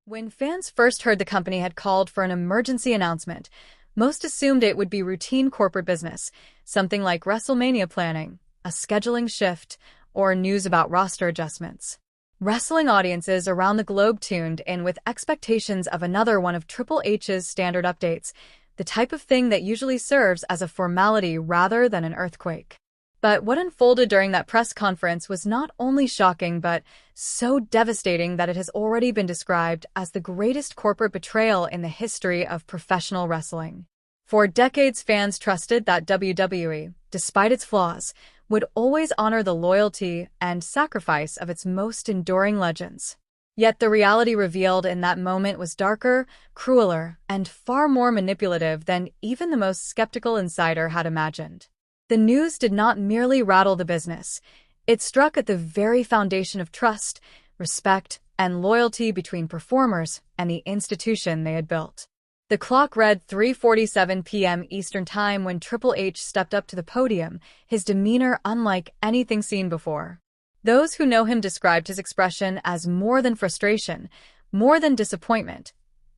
When fans first heard the company had called for an emergency announcement, most assumed it would be routine corporate business, something like WrestleMania planning, a scheduling shift, or news about roster adjustments. Wrestling audiences around the globe tuned in with expectations of another one of Triple H's standard updates, the type of thing that usually serves as a formality rather than an earthquake. But what unfolded during that press conference was not only shocking but so devastating that it has already been described as the greatest corporate betrayal in the history of professional wrestling. For decades, fans trusted that WWE, despite its flaws, would always honor the loyalty and sacrifice of its most enduring legends. Yet the reality revealed in that moment was darker, crueler, and far more manipulative than even the most skeptical insider had imagined. The news did not merely rattle the business. It struck at the very foundation of trust, respect, and loyalty between performers and the institution they had built. The clock read 3:47 p.m. Eastern Time when Triple H stepped up to the podium, his demeanor unlike anything seen before. Those who know him described his expression as more than frustration, more than disappointment.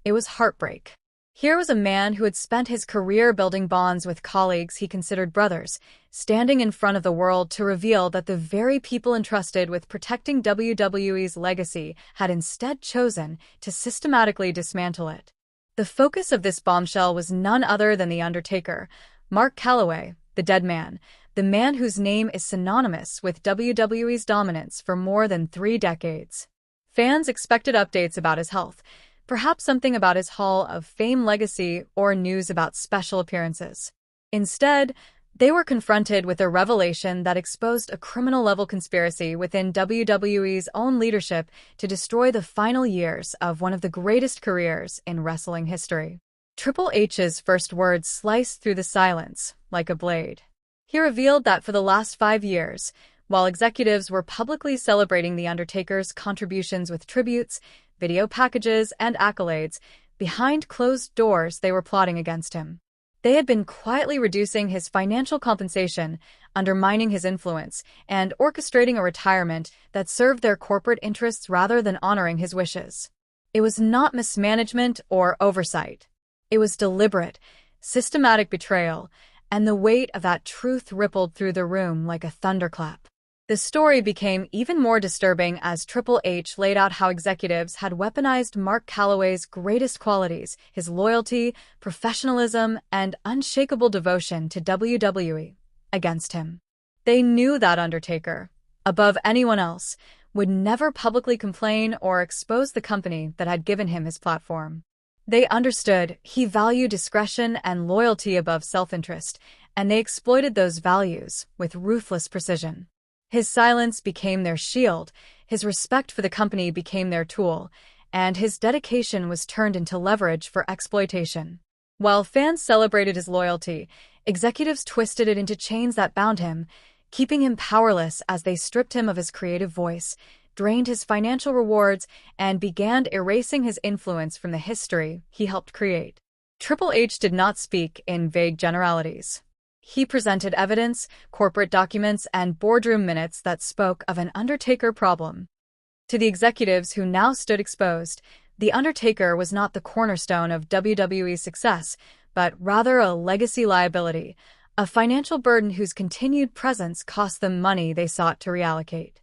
It was heartbreak. Here was a man who had spent his career building bonds with colleagues he considered brothers, standing in front of the world to reveal that the very people entrusted with protecting WWE's legacy had instead chosen to systematically dismantle it. The focus of this bombshell was none other than The Undertaker, Mark Calaway, the dead man, the man whose name is synonymous with WWE's dominance for more than 3 decades. Fans expected updates about his health, perhaps something about his Hall of Fame legacy or news about special appearances. Instead, they were confronted with a revelation that exposed a criminal-level conspiracy within WWE's own leadership to destroy the final years of one of the greatest careers in wrestling history. Triple H's first words sliced through the silence like a blade. He revealed that for the last 5 years, while executives were publicly celebrating The Undertaker's contributions with tributes, video packages, and accolades, behind closed doors they were plotting against him. They had been quietly reducing his financial compensation, undermining his influence, and orchestrating a retirement that served their corporate interests rather than honoring his wishes. It was not mismanagement or oversight. It was deliberate, systematic betrayal, and the weight of that truth rippled through the room like a thunderclap. The story became even more disturbing as Triple H laid out how executives had weaponized Mark Calaway's greatest qualities, his loyalty, professionalism, and unshakable devotion to WWE, against him. They knew that Undertaker, above anyone else, would never publicly complain or expose the company that had given him his platform. They understood he valued discretion and loyalty above self-interest, and they exploited those values with ruthless precision. His silence became their shield, his respect for the company became their tool, and his dedication was turned into leverage for exploitation. While fans celebrated his loyalty, executives twisted it into chains that bound him, keeping him powerless as they stripped him of his creative voice, drained his financial rewards, and began erasing his influence from the history he helped create. Triple H did not speak in vague generalities. He presented evidence, corporate documents, and boardroom minutes that spoke of an Undertaker problem. To the executives who now stood exposed, The Undertaker was not the cornerstone of WWE's success, but rather a legacy liability, a financial burden whose continued presence cost them money they sought to reallocate.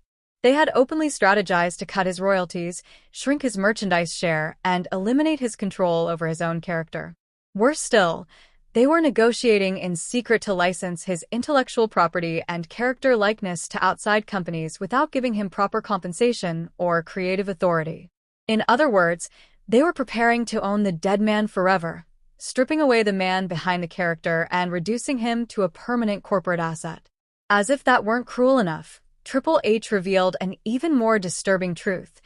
They had openly strategized to cut his royalties, shrink his merchandise share, and eliminate his control over his own character. Worse still, they were negotiating in secret to license his intellectual property and character likeness to outside companies without giving him proper compensation or creative authority. In other words, they were preparing to own the dead man forever, stripping away the man behind the character and reducing him to a permanent corporate asset. As if that weren't cruel enough, Triple H revealed an even more disturbing truth.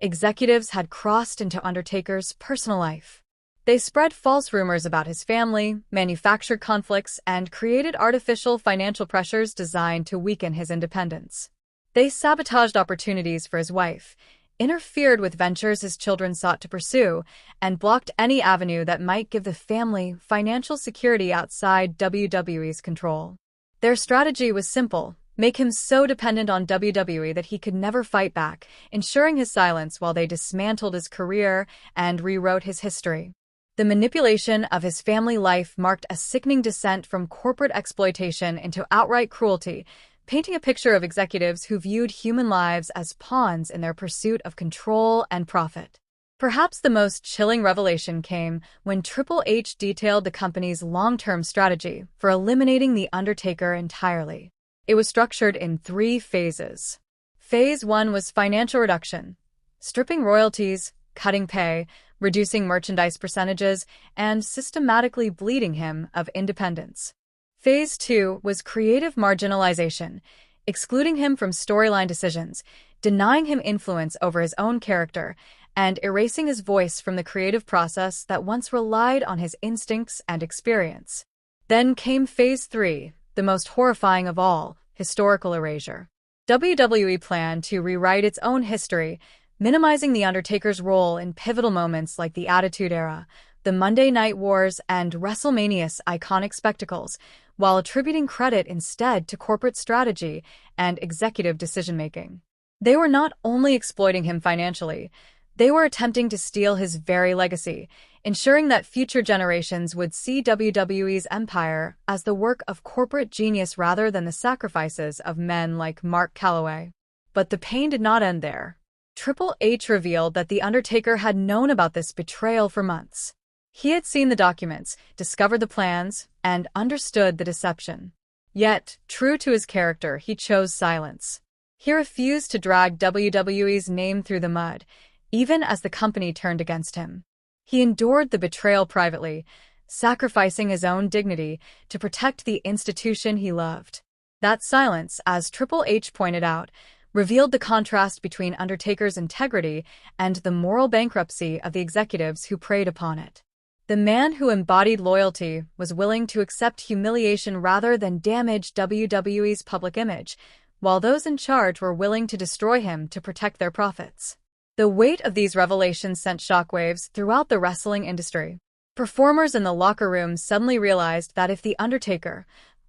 Executives had crossed into Undertaker's personal life. They spread false rumors about his family, manufactured conflicts, and created artificial financial pressures designed to weaken his independence. They sabotaged opportunities for his wife, interfered with ventures his children sought to pursue, and blocked any avenue that might give the family financial security outside WWE's control. Their strategy was simple: make him so dependent on WWE that he could never fight back, ensuring his silence while they dismantled his career and rewrote his history. The manipulation of his family life marked a sickening descent from corporate exploitation into outright cruelty, painting a picture of executives who viewed human lives as pawns in their pursuit of control and profit. Perhaps the most chilling revelation came when Triple H detailed the company's long-term strategy for eliminating The Undertaker entirely. It was structured in 3 phases. Phase 1 was financial reduction, stripping royalties, cutting pay, reducing merchandise percentages, and systematically bleeding him of independence. Phase 2 was creative marginalization, excluding him from storyline decisions, denying him influence over his own character, and erasing his voice from the creative process that once relied on his instincts and experience. Then came Phase 3, the most horrifying of all, historical erasure. WWE planned to rewrite its own history, minimizing The Undertaker's role in pivotal moments like the Attitude Era, the Monday Night Wars, and WrestleMania's iconic spectacles, while attributing credit instead to corporate strategy and executive decision-making. They were not only exploiting him financially, they were attempting to steal his very legacy, ensuring that future generations would see WWE's empire as the work of corporate genius rather than the sacrifices of men like Mark Calloway. But the pain did not end there. Triple H revealed that The Undertaker had known about this betrayal for months. He had seen the documents, discovered the plans, and understood the deception. Yet, true to his character, he chose silence. He refused to drag WWE's name through the mud, even as the company turned against him. He endured the betrayal privately, sacrificing his own dignity to protect the institution he loved. That silence, as Triple H pointed out, revealed the contrast between Undertaker's integrity and the moral bankruptcy of the executives who preyed upon it. The man who embodied loyalty was willing to accept humiliation rather than damage WWE's public image, while those in charge were willing to destroy him to protect their profits. The weight of these revelations sent shockwaves throughout the wrestling industry. Performers in the locker room suddenly realized that if The Undertaker,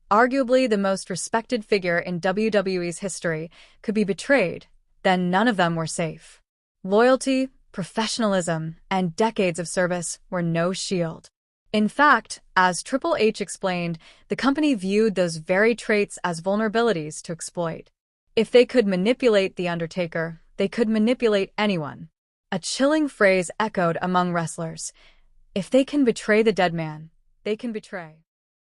arguably the most respected figure in WWE's history, could be betrayed, then none of them were safe. Loyalty, professionalism, and decades of service were no shield. In fact, as Triple H explained, the company viewed those very traits as vulnerabilities to exploit. If they could manipulate The Undertaker, they could manipulate anyone. A chilling phrase echoed among wrestlers. If they can betray the dead man, they can betray